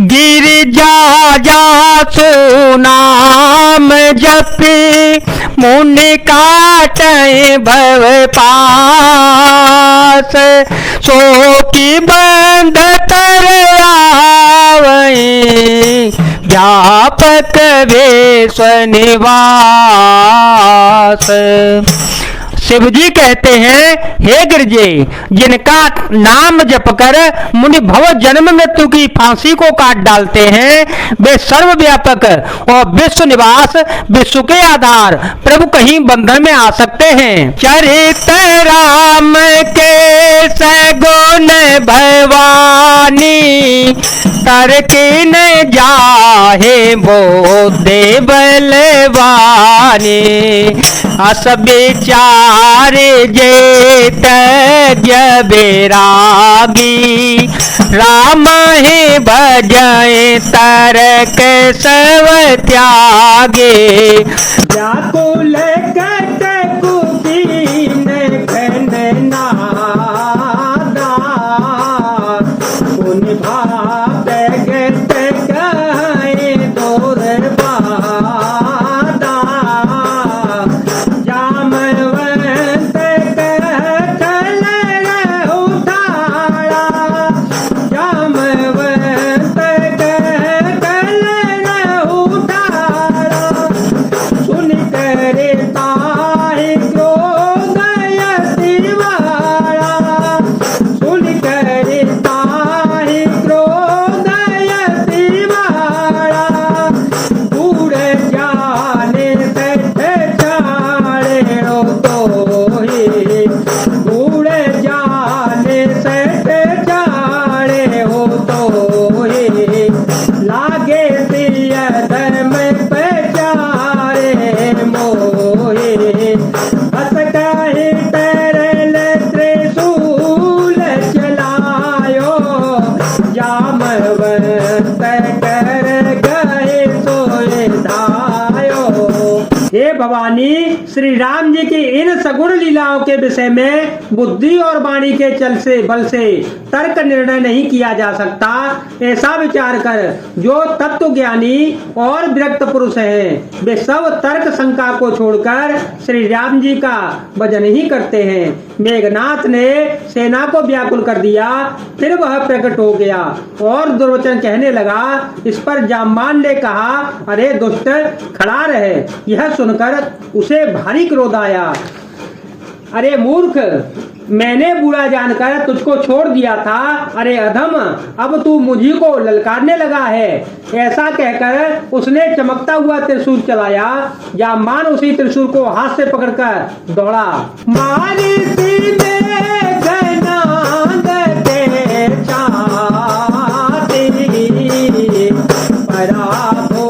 गिरिजा जासु नाम जपे मुनि काटे भव पास। सो की बंध तर आवै व्यापक वेश निवास। शिव जी कहते हैं, हे गिरजे, जिनका नाम जप कर मुनि भव जन्म मृत्यु की फांसी को काट डालते हैं, वे सर्वव्यापक और विश्व निवास, विश्व के आधार प्रभु कहीं बंधन में आ सकते हैं। चरित राम के सगुण भवानी तरके न जाहे बोधे बलवानी। अस विचारे जेत बैरागी राम ही भजय तरक सब त्यागे। व्याकुल कट कुदीन घन नादा पुन भाग गत गए दूर बादा। जामवंत कल उठाड़ा जामवंत कल उठाड़ा। सुन करे ताहि क्रोध यति वाला सुन करे ताहि क्रोध यति वाला। दूर जाने सठ छाड़े तोहि दूर जाने सठ छाड़े हो तोहि। लागे सिय धर्म पचारे मोहे बस कहे तरल त्रिशूल चलायो। जामवंत कर गए सोए धायो। हे भवानी, श्री राम जी की इन सगुण लीलाओं के विषय में बुद्धि और वाणी के बल से तर्क निर्णय नहीं किया जा सकता। ऐसा विचार कर जो तत्व ज्ञानी और विरक्त पुरुष हैं, वे सब तर्क शंका को छोड़कर श्री राम जी का भजन ही करते हैं। मेघनाथ ने सेना को व्याकुल कर दिया, फिर वह प्रकट हो गया और दुर्वचन कहने लगा। इस पर जाम्बान ने कहा, अरे दुष्ट, खड़ा रहे। यह सुनकर उसे भारी क्रोध आया। अरे मूर्ख, मैंने बुरा जानकर तुझको छोड़ दिया था। अरे अधम, अब तू मुझी को ललकारने लगा है। ऐसा कहकर उसने चमकता हुआ त्रिशूल चलाया। जाम्बान उसी त्रिशूल को हाथ से पकड़कर दौड़ा। मारी सीने गनांग के चाहती पराभो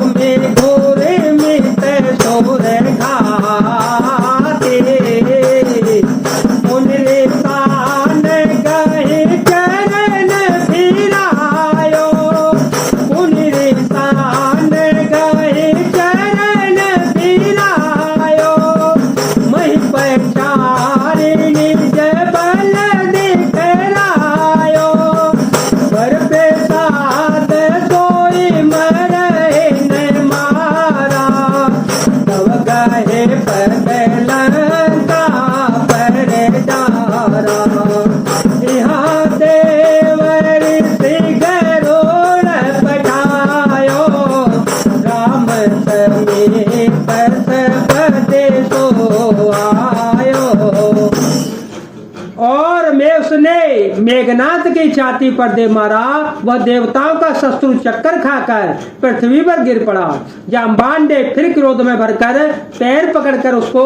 में घोरे मित सोर घाते। उनरे तान गए चरण फिरायो उनरे तान गए चरण फिरायो। मही पचारे निज बल दिखलायो। पर पे साथ सोई मरे न मारा। तब गए पगलंका पर डारा। यहाँ देवर से गरुड़ पठायो। राम समीप सबते सो आयो। और मैं उसने मेघनाथ की छाती पर दे मारा। वह देवताओं का शत्रु चक्कर खाकर पृथ्वी पर गिर पड़ा। जाम्बान ने फिर क्रोध में भरकर पैर पकड़कर उसको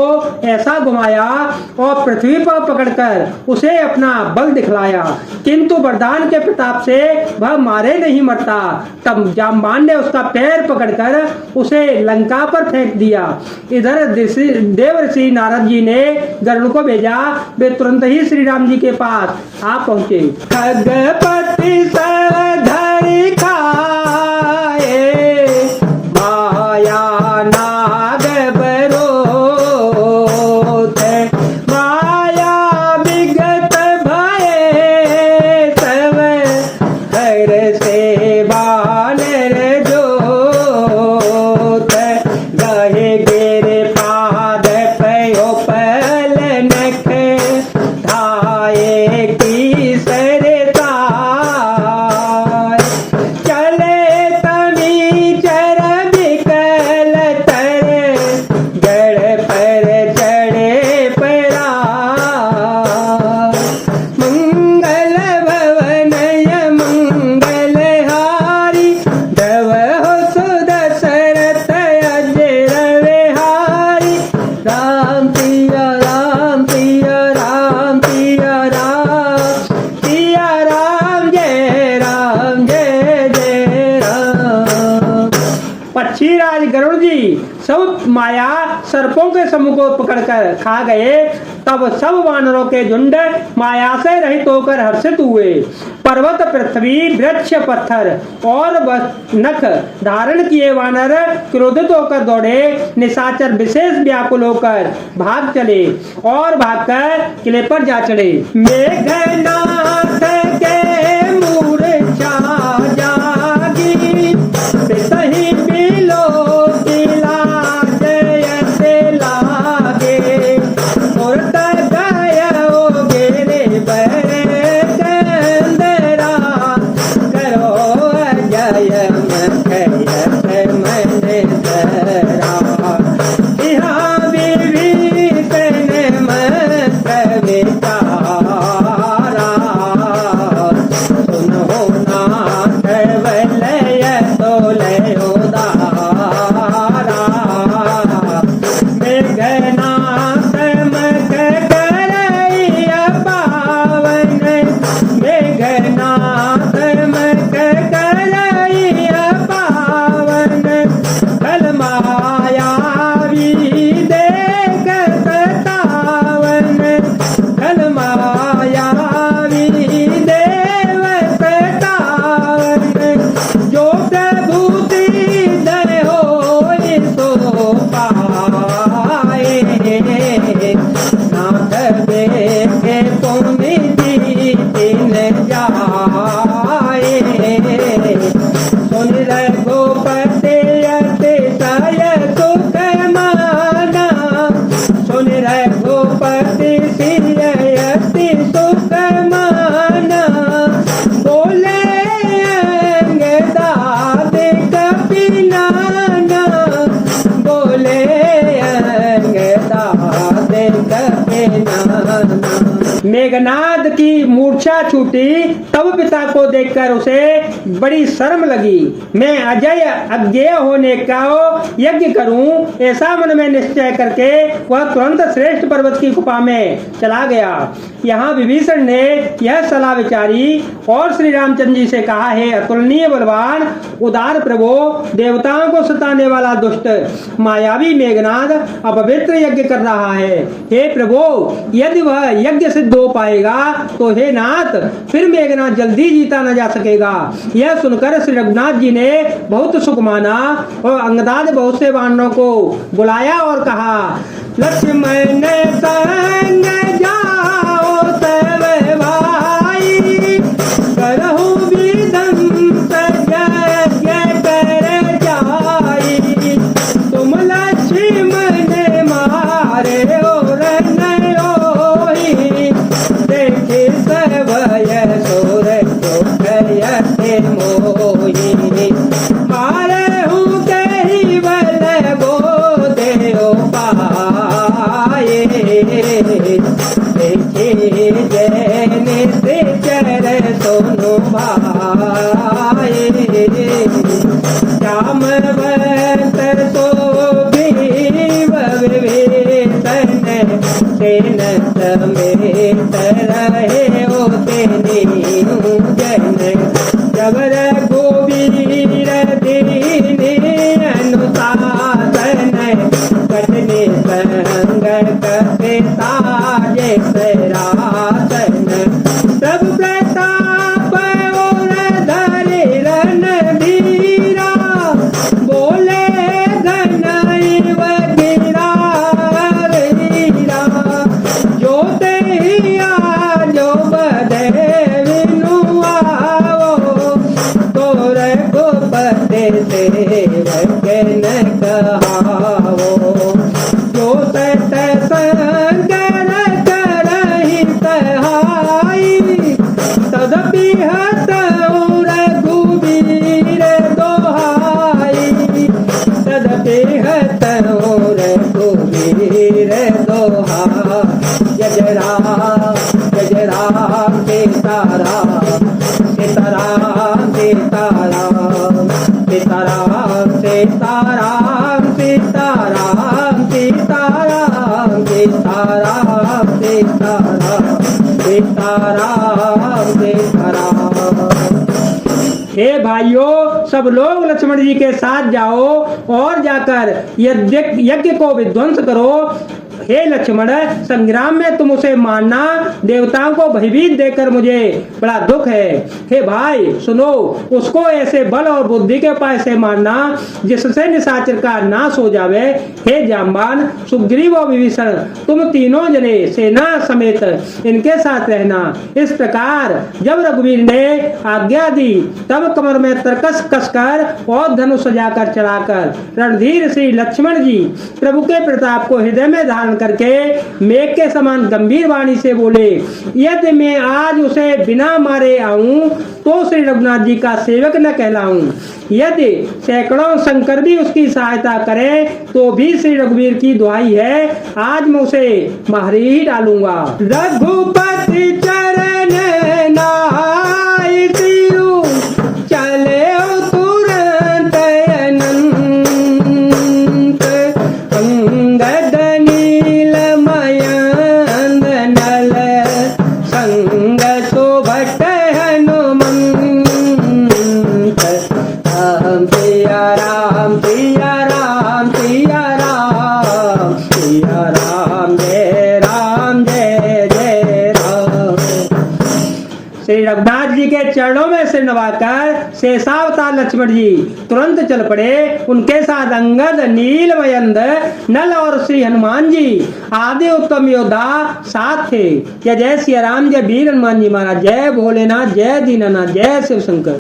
ऐसा घुमाया और पृथ्वी पर पकड़कर उसे अपना बल दिखलाया, किंतु वरदान के प्रताप से वह मारे नहीं मरता। तब जाम्बान ने उसका पैर पकड़कर उसे लंका पर फेंक दिया। इधर देव ऋषि नारद जी ने गरुड़ को भेजा। वे तुरंत ही श्री राम जी के पास आ पहुंचे। खगपति धरि खाए माया नाग बरोध। माया विगत भये सब हर सेवा। पक्षीराज गरुड़ जी सब माया सर्पों के समूह को पकड़कर खा गए। तब सब वानरों के झुंड माया से रहित होकर हर्षित हुए। पर्वत, पृथ्वी, वृक्ष, पत्थर और नख धारण किए वानर क्रोधित होकर दौड़े। निशाचर विशेष व्याकुल होकर भाग चले और भागकर किले पर जा चढ़े। मेघनाथ के मूर्छा जागी, सही बिलो किला जयते लागे। उड़त गयो गिरे बरे चंदरा, करो जय मखयत मन धरा। यहाँ विभीषण मत विचारा, सुनो नाथ वलय तोलयो दारा। मेघनाथ मख करैया पावन, मेघनाथ मख करैया पावन। कल मायावी देख सतावन, कल मायावी देव सतावन। जो प्रभु दय होय सो पाए, नाथ देखे पुनि दिन जाए। सुन रघुपति अतिशय सुख माना, सुन रघुपति सिय अति सुख माना। बोले अंगदाद कपिलाना, बोले अंगदाद कपिलाना। मेघनाद की मूर्छा छूटी, तब पिता को देखकर उसे बड़ी शर्म लगी। मैं अजय अज्ञेय होने का यज्ञ करूं, ऐसा मन में निश्चय करके वह तुरंत श्रेष्ठ पर्वत की गुफा में चला गया। यहाँ विभीषण ने यह सलाह विचारी और श्री रामचंद्र जी से कहा, हे अतुलनीय बलवान, उदार प्रभु, देवताओं को सताने वाला दुष्ट मायावी मेघनाद अपवित्र यज्ञ कर रहा है। हे प्रभु, यदि वह यज्ञ सिद्ध हो पाएगा तो हे नाथ, फिर मेघनाद जल्दी जीता न जा सकेगा। यह सुनकर श्री रघुनाथ जी ने बहुत सुख माना और अंगदाद बहुत से वानरों को बुलाया और कहा, लक्ष्मण संग जाओ सब भाई, करहु विदंत यज्ञ कर जाई। तुम लक्ष्मण मारे और नयोही, देखे सवय सोर सुखयते मोही। मारे हूँ कही बल गो देव पाए, देखे जैने से चर सोनु भाए। श्याम बंतर सो भीव विभीषण, सेन समेत रहे होते जन। जब रघुवीर दीने अनुशासन, कटने संग कटे साजे सरासन। सब प्रताप और धरे रणधीरा, बोले घनई वगीरा वीरा। जो देहिया जो बधे विनु आवो, तोर गोपते सेवक न कहावो। जो सत संकर करहि सहाई, तदपि हतौ रघुवीर दोहाई। तदपि हतौ रघुवीर दोहाई। जय राम सीताराम, सीताराम सीताराम, सीताराम सीताराम, सीताराम सीताराम, सीताराम सीताराम, सीताराम सीताराम। हे भाई भाइयों सब लोग लक्ष्मण जी के साथ जाओ और जाकर यज्ञ को विध्वंस करो। हे लक्ष्मण, संग्राम में तुम उसे मारना, देवताओं को भयभीत देकर मुझे बड़ा दुख है। हे भाई सुनो, उसको ऐसे बल और बुद्धि के उपाय से मारना जिससे निशाचर का नाश हो जावे। हे जाम्बान, सुग्रीव और विभीषण, तुम तीनों जने सेना समेत इनके साथ रहना। इस प्रकार जब रघुवीर ने आज्ञा दी तब कमर में तरकस कसकर और धनुष सजाकर चढ़ाकर रणधीर श्री लक्ष्मण जी प्रभु के प्रताप को हृदय में धारण करके मेघ के समान गंभीर वाणी से बोले, यदि मैं आज उसे बिना मारे आऊं तो श्री रघुनाथ जी का सेवक न कहलाऊं। यदि सैकड़ों शंकर भी उसकी सहायता करें तो भी श्री रघुवीर की दुहाई है, आज मैं उसे मार ही डालूंगा। रघुपति चरण नाय सिरु चले तुरंत अनंत, अंगद नीलमय नल संग सुभट हनुमंत। राम सिया राम सिया राम सिया राम जय जय राम। श्री रघुनाथ जी के चरणों में सिर नवाकर शेषावतार लक्ष्मण जी तुरंत चल पड़े। उनके साथ अंगद, नीलमयंद, नल और श्री हनुमान जी आदि उत्तम योद्धा साथ थे। जय जय सिया राम, जय वीर हनुमान जी महाराज, जय भोलेनाथ, जय दीनानाथ, जय शिव शंकर।